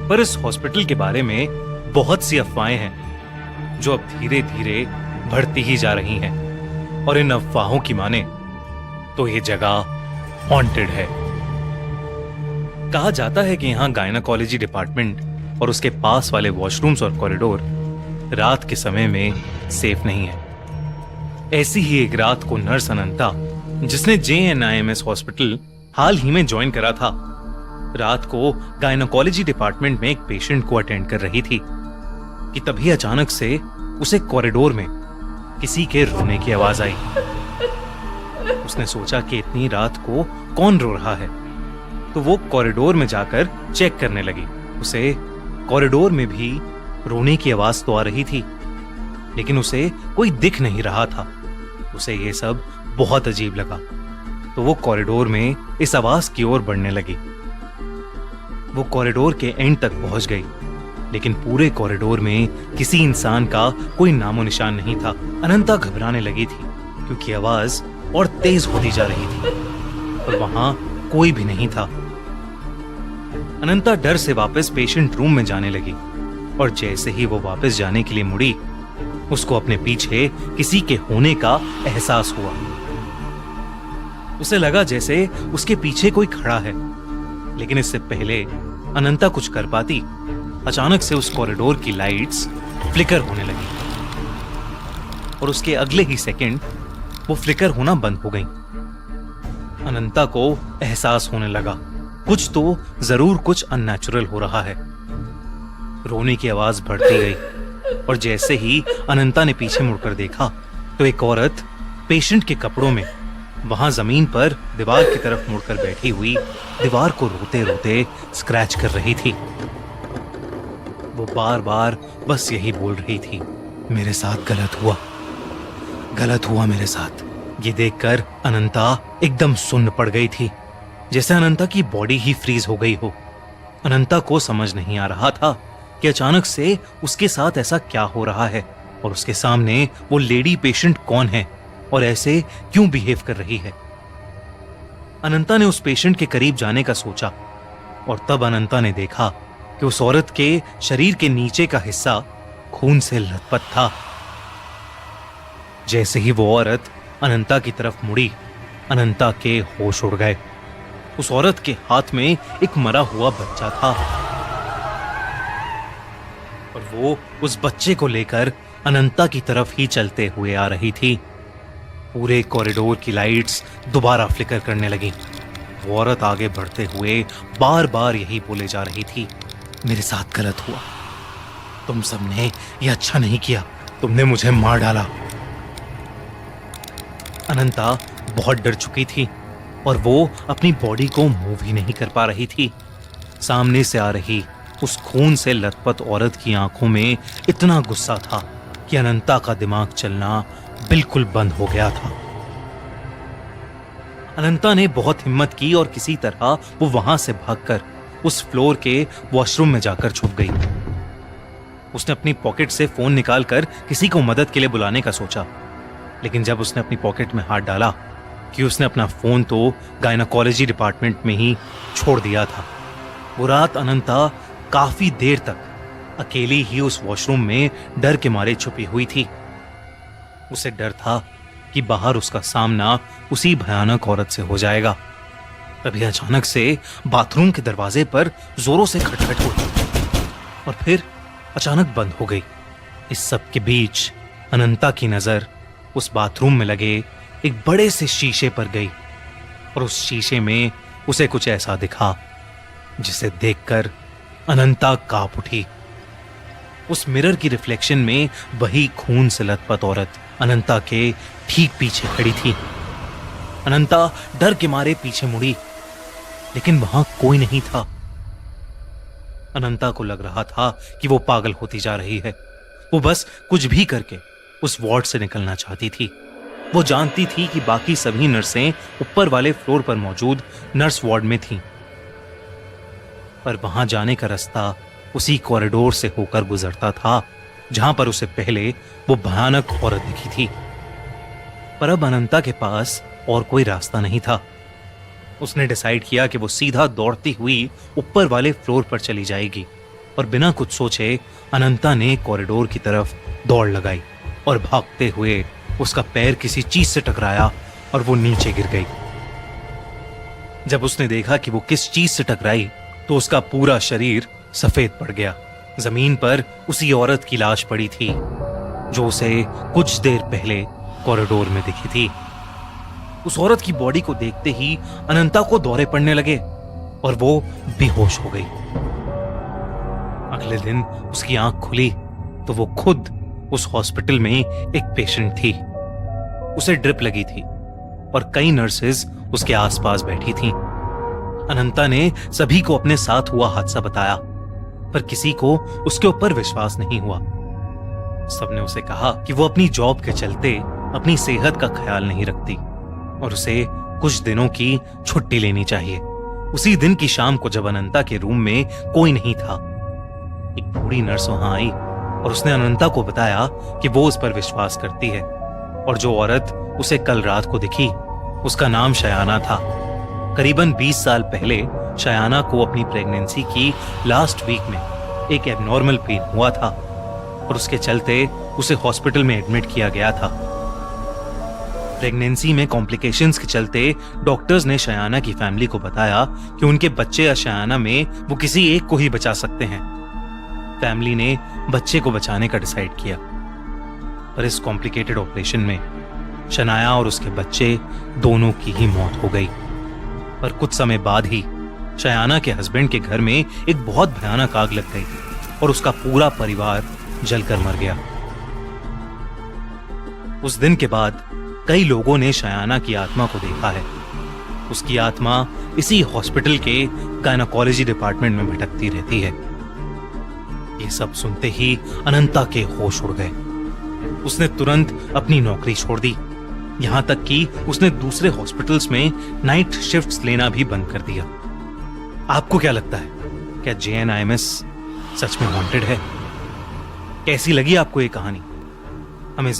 पर इस हॉस्पिटल के बारे में बहुत सी अफवाहें हैं जो अब धीरे धीरे बढ़ती ही जा रही हैं। और इन अफवाहों की माने तो ये जगह हॉन्टेड है। कहा जाता है कि यहां गायनाकोलॉजी डिपार्टमेंट और उसके पास वाले वॉशरूम्स और कॉरिडोर रात के समय में सेफ नहीं है। ऐसी ही एक रात को नर्स अनंता, जिसने JNIMS हॉस्पिटल हाल ही में ज्वाइन करा था, रात को गायनाकोलॉजी डिपार्टमेंट में एक पेशेंट को अटेंड कर रही थी कि तभी अचानक से उसे कॉरिडोर में किसी के रोने की आवाज आई। उसने सोचा कि इतनी रात को कौन रो रहा है, तो वो कॉरिडोर में जाकर चेक करने लगी। उसे कॉरिडोर में भी रोने की आवाज तो आ रही थी, लेकिन उसे कोई दिख नहीं रहा था। उसे ये सब बहुत अजीब लगा, तो वो कॉरिडोर में इस आवाज की ओर बढ़ने लगी। वो कॉरिडोर के एंड तक पहुंच गई, लेकिन पूरे कॉरिडोर में किसी इंसान का कोई नामो निशान नहीं था। अनंता घबराने लगी थी क्योंकि आवाज और तेज होती जा रही थी और वहां कोई भी नहीं था। अनंता डर से वापस पेशेंट रूम में जाने लगी और जैसे ही वो वापस जाने के लिए मुड़ी, उसको अपने पीछे किसी के होने का एहसास हुआ। उसे लगा जैसे उसके पीछे कोई खड़ा है, लेकिन इससे पहले अनंता कुछ कर पाती, अचानक से उस कॉरिडोर की लाइट्स फ्लिकर होने लगी और उसके अगले ही सेकंड वो फ्लिकर होना बंद हो गई। अनंता को एहसास होने लगा कुछ तो जरूर कुछ अननेचुरल हो रहा है। रोने की आवाज बढ़ती गई और जैसे ही अनंता ने पीछे मुड़कर देखा तो एक औरत पेशेंट के कपड़ों में वहां जमीन पर दीवार की तरफ मुड़कर बैठी हुई दीवार को रोते रोते स्क्रैच कर रही थी। वो बार बार बस यही बोल रही थी, मेरे साथ गलत हुआ मेरे साथ। ये देखकर अनंता एकदम सुन्न पड़ गई थी, जैसे अनंता की बॉडी ही फ्रीज हो गई हो। अनंता को समझ नहीं आ रहा था कि अचानक से उसके साथ ऐसा क्या हो रहा है और उसके सामने वो लेडी पेशेंट कौन है और ऐसे क्यों बिहेव कर रही है। अनंता ने उस पेशेंट के करीब जाने का सोचा और तब अनंता ने देखा कि उस औरत के शरीर के नीचे का हिस्सा खून से लथपथ था। जैसे ही वो औरत अनंता की तरफ मुड़ी, अनंता के होश उड़ गए। उस औरत के हाथ में एक मरा हुआ बच्चा था और वो उस बच्चे को लेकर अनंता की तरफ ही चलते हुए आ रही थी। पूरे कॉरिडोर की लाइट्स दोबारा फ्लिकर करने लगी। वो औरत आगे बढ़ते हुए बार बार यही बोले जा रही थी, मेरे साथ गलत हुआ, तुम सबने ये अच्छा नहीं किया, तुमने मुझे मार डाला। अनंता बहुत डर चुकी थी और वो अपनी बॉडी को मूव ही नहीं कर पा रही थी। सामने से आ रही उस खून से लथपथ औरत की आंखों में इतना गुस्सा था कि अनंता का दिमाग चलना बिल्कुल बंद हो गया था। अनंता ने बहुत हिम्मत की और किसी तरह वो वहां से भागकर उस फ्लोर के वॉशरूम में जाकर छुप गई। उसने अपनी पॉकेट से फोन निकालकर किसी को मदद के लिए बुलाने का सोचा, लेकिन जब उसने अपनी पॉकेट में हाथ डाला कि उसने अपना फोन तो गायनाकोलॉजी डिपार्टमेंट में ही छोड़ दिया था। वो रात अनंता काफी देर तक अकेली ही उस वॉशरूम में डर के मारे छुपी हुई थी। उसे डर था कि बाहर उसका सामना उसी भयानक औरत से हो जाएगा। तभी अचानक से बाथरूम के दरवाजे पर जोरों से खटखट हुई और फिर अचानक बंद हो गई। इस सब के बीच अनंता की नजर उस बाथरूम में लगे एक बड़े से शीशे पर गई और उस शीशे में उसे कुछ ऐसा दिखा जिसे देखकर अनंता कांप उठी। उस मिरर की रिफ्लेक्शन में वही खून से लथपथ औरत अनंता के ठीक पीछे खड़ी थी। अनंता डर के मारे पीछे मुड़ी, लेकिन वहां कोई नहीं था। अनंता को लग रहा था कि वो पागल होती जा रही है। वो बस कुछ भी करके उस वार्ड से निकलना चाहती थी। वो जानती थी कि बाकी सभी नर्सें ऊपर वाले फ्लोर पर मौजूद नर्स वार्ड में थीं, पर वहां जाने का रास्ता उसी कॉरिडोर से होकर गुजरता था जहां पर उसे पहले वो भयानक औरत दिखी थी। पर अब अनंता के पास और कोई रास्ता नहीं था। उसने डिसाइड किया कि वो सीधा दौड़ती हुई ऊपर वाले फ्लोर पर चली जाएगी और बिना कुछ सोचे अनंता ने कॉरिडोर की तरफ दौड़ लगाई और भागते हुए उसका पैर किसी चीज से टकराया और वो नीचे गिर गई। जब उसने देखा कि वो किस चीज से टकराई तो उसका पूरा शरीर सफेद पड़ गया। जमीन पर उसी औरत की लाश पड़ी थी जो उसे कुछ देर पहले कॉरिडोर में दिखी थी। उस औरत की बॉडी को देखते ही अनंता को दौरे पड़ने लगे और वो बेहोश हो गई। अगले दिन उसकी आंख खुली तो वो खुद उस हॉस्पिटल में एक पेशेंट थी। उसे ड्रिप लगी थी और कई नर्सेज उसके आसपास बैठी थीं। अनंता ने सभी को अपने साथ हुआ हादसा बताया, पर किसी को उसके ऊपर विश्वास नहीं हुआ। सबने उसे कहा कि वो अपनी जॉब के चलते अपनी सेहत का ख्याल नहीं रखती और उसे कुछ दिनों की छुट्टी लेनी चाहिए। उसी दिन की शाम को जब अनंता के रूम में कोई नहीं था, एक बूढ़ी नर्स वहां आई और उसने अनंता को बताया कि वो उस पर विश्वास करती है और जो औरत उसे कल रात को दिखी उसका नाम शयाना था। करीबन 20 साल पहले शयाना को अपनी प्रेगनेंसी की लास्ट वीक में एक एबनॉर्मल पेन हुआ था और उसके चलते उसे हॉस्पिटल में एडमिट किया गया था। प्रेगनेंसी में कॉम्प्लिकेशंस के चलते डॉक्टर्स ने शयाना की फैमिली को बताया कि उनके बच्चे या शयाना में वो किसी एक को ही बचा सकते हैं। फैमिली ने बच्चे को बचाने का डिसाइड किया, पर इस कॉम्प्लिकेटेड ऑपरेशन में शनाया और उसके बच्चे दोनों की ही मौत हो गई। पर कुछ समय बाद ही शयाना के हस्बैंड के घर में एक बहुत भयानक आग लग गई और उसका पूरा परिवार जलकर मर गया। उस दिन के बाद कई लोगों ने शयाना की आत्मा को देखा है। उसकी आत्मा इसी हॉस्पिटल के गायनेकोलॉजी डिपार्टमेंट में भटकती रहती है। ये सब सुनते ही अनंता के होश उड़ गए। उसने तुरंत अपनी नौकरी छोड़ दी, यहां तक कि उसने दूसरे हॉस्पिटल्स में नाइट शिफ्ट्स लेना भी बंद कर दिया। आपको क्या लगता है, क्या JNIMS सच में हॉन्टेड है? कैसी लगी आपको ये कहानी? हमें